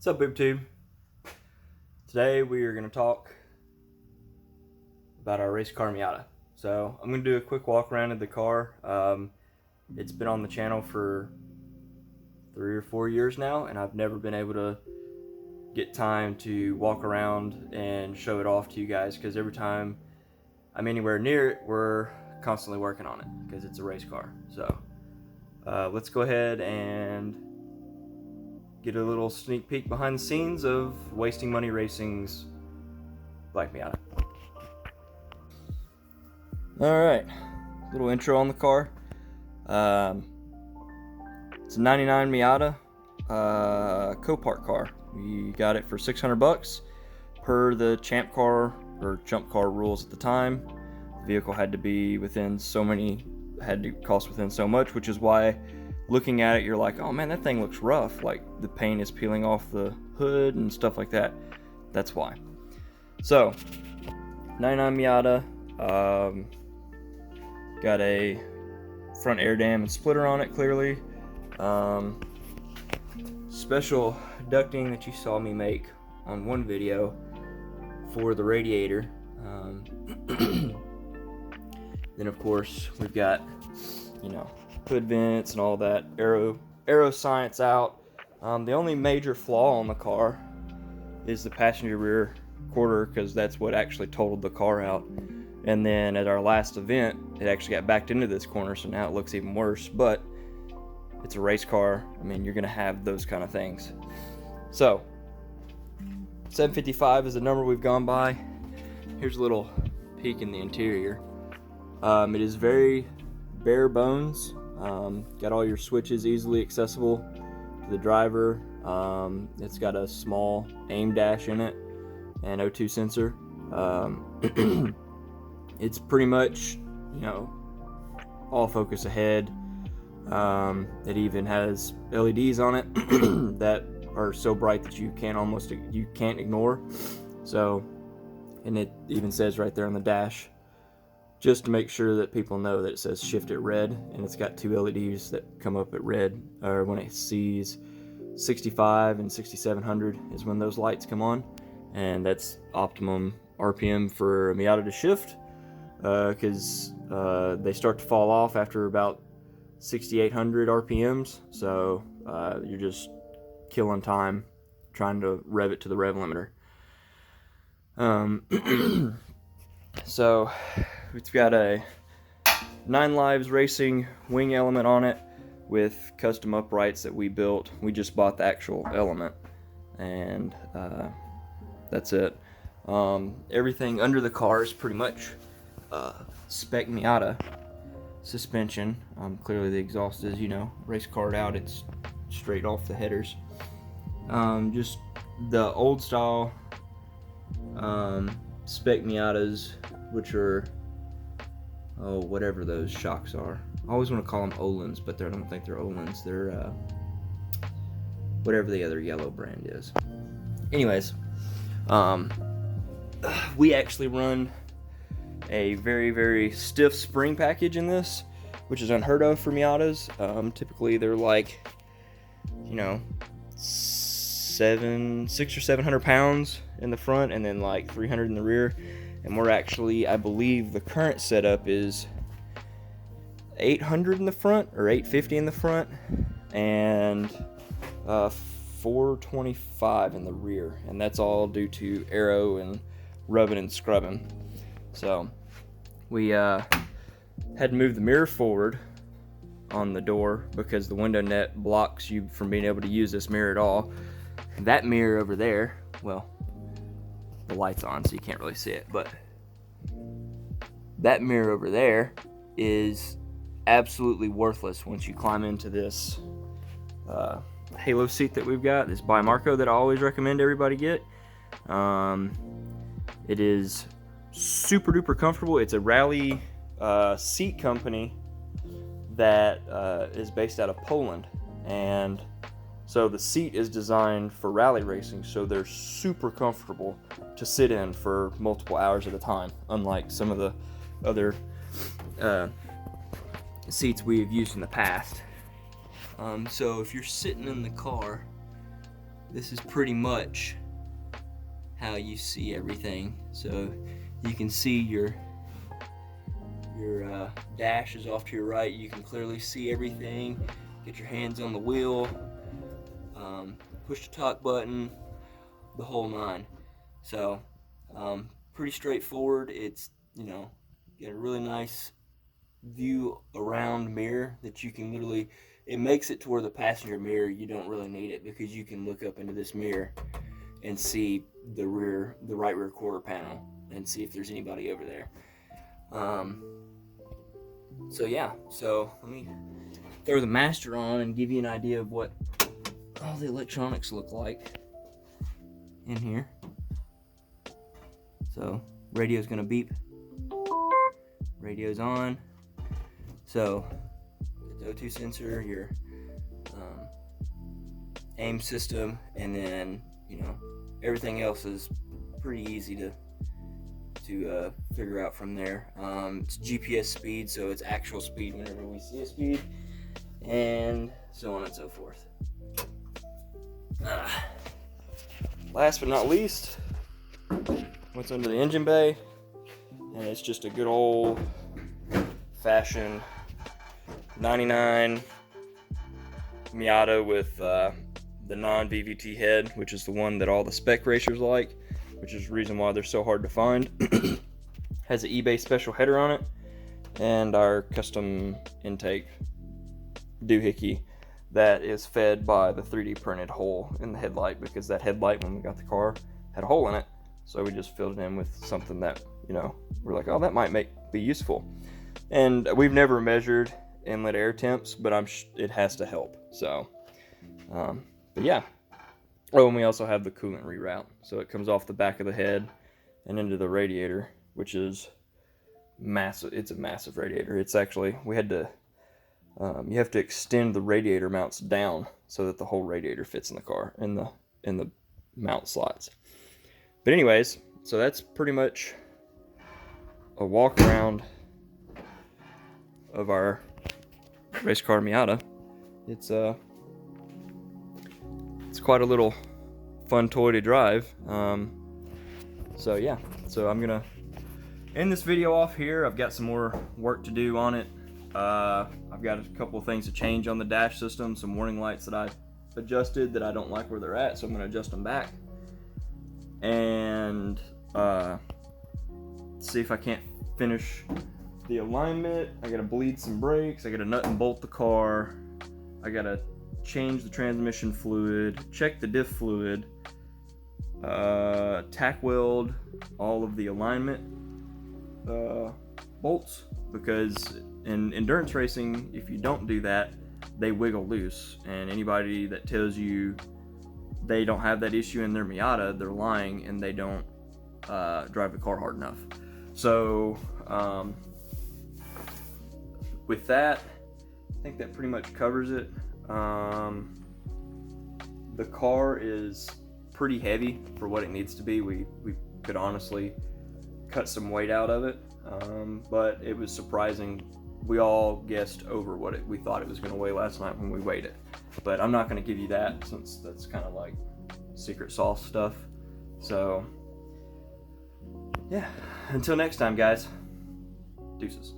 What's up, BoobTube? Today we are going to talk about our Racecar Miata. So I'm going to do a quick walk around of the car. It's been on the channel for 3 or 4 years now, and I've never been able to get time to walk around and show it off to you guys, because every time I'm anywhere near it, we're constantly working on it because it's a race car. So let's go ahead and get a little sneak peek behind the scenes of Wasting Money Racing's Black Miata. Alright, little intro on the car. It's a 99 Miata Copart car. We got it for $600 per the champ car or jump car rules at the time. The vehicle had to be within so many, had to cost within so much, which is why looking at it you're like, oh man, that thing looks rough, like the paint is peeling off the hood and stuff like that. That's why. So 99 Miata, got a front air dam and splitter on it, clearly. Special ducting that you saw me make on one video for the radiator. Then of course we've got, you know, hood vents and all that. Aero science out. The only major flaw on the car is the passenger rear quarter, because that's what actually totaled the car out. And then at our last event, it actually got backed into this corner, so now it looks even worse. But it's a race car. I mean, you're gonna have those kind of things. So 755 is the number we've gone by. Here's a little peek in the interior. It is very bare bones. Got all your switches easily accessible to the driver. It's got a small aim dash in it and O2 sensor. It's pretty much, you know, all focus ahead. It even has LEDs on it that are so bright that you can't ignore. So, and it even says right there on the dash, just to make sure that people know that it says shift at red, and it's got 2 LEDs that come up at red, or when it sees 65 and 6700 is when those lights come on, and that's optimum RPM for a Miata to shift, because they start to fall off after about 6800 RPMs, so you're just killing time trying to rev it to the rev limiter. So it's got a 9 Lives Racing wing element on it with custom uprights that we built. We just bought the actual element, and that's it. Everything under the car is pretty much spec Miata suspension. Clearly the exhaust is, you know, race card out, it's straight off the headers. Just the old style spec Miatas, which are, oh, whatever those shocks are. I always want to call them Öhlins, but I don't think they're Öhlins. They're whatever the other yellow brand is. Anyways, we actually run a very, very stiff spring package in this, which is unheard of for Miatas. Typically they're like, you know, 600 or 700 pounds in the front and then like 300 in the rear. And we're actually, I believe the current setup is 800 in the front or 850 in the front and 425 in the rear, and that's all due to Aero and rubbing and scrubbing. So we had to move the mirror forward on the door because the window net blocks you from being able to use this mirror at all. That mirror over there, well, the light's on so you can't really see it, but that mirror over there is absolutely worthless once you climb into this halo seat that we've got, this by Marco that I always recommend everybody get. It is super duper comfortable. It's a rally seat company that is based out of Poland, and so the seat is designed for rally racing, so they're super comfortable to sit in for multiple hours at a time, unlike some of the other seats we've used in the past. So if you're sitting in the car this is pretty much how you see everything. So you can see your dash is off to your right. You can clearly see everything. Get your hands on the wheel, push the talk button, the whole nine. So pretty straightforward. It's, you know, get a really nice view around mirror that you can literally, it makes it to where the passenger mirror, you don't really need it, because you can look up into this mirror and see the right rear quarter panel and see if there's anybody over there. So yeah, so let me throw the master on and give you an idea of what all the electronics look like in here. So radio's gonna beep, radio's on. So the O2 sensor, your aim system, and then, you know, everything else is pretty easy to figure out from there. It's GPS speed, so it's actual speed whenever we see a speed, and so on and so forth. Last but not least, what's under the engine bay, and it's just a good old fashioned 99 Miata with the non-VVT head, which is the one that all the spec racers like, which is the reason why they're so hard to find. Has an eBay special header on it, and our custom intake doohickey that is fed by the 3D printed hole in the headlight, because that headlight, when we got the car, had a hole in it. So we just filled it in with something that, you know, we're like, oh, that might be useful. And we've never measured inlet air temps, but it has to help. So, but yeah. Oh, and we also have the coolant reroute. So it comes off the back of the head and into the radiator, which is massive. It's a massive radiator. It's actually, we had to, you have to extend the radiator mounts down so that the whole radiator fits in the car, in the mount slots. But anyways, so that's pretty much a walk around of our Racecar Miata. It's quite a little fun toy to drive. So yeah, so I'm gonna end this video off here. I've got some more work to do on it. I've got a couple of things to change on the dash system, some warning lights that I adjusted that I don't like where they're at, so I'm gonna adjust them back. And see if I can't finish the alignment. I gotta bleed some brakes. I gotta nut and bolt the car. I gotta change the transmission fluid, check the diff fluid, tack weld all of the alignment bolts, because in endurance racing, if you don't do that, they wiggle loose, and anybody that tells you they don't have that issue in their Miata, they're lying, and they don't drive the car hard enough. So with that, I think that pretty much covers it. The car is pretty heavy for what it needs to be. We could honestly cut some weight out of it, but it was surprising. We all guessed over what we thought it was going to weigh last night when we weighed it, but I'm not going to give you that, since that's kind of like secret sauce stuff. So yeah, until next time, guys, deuces.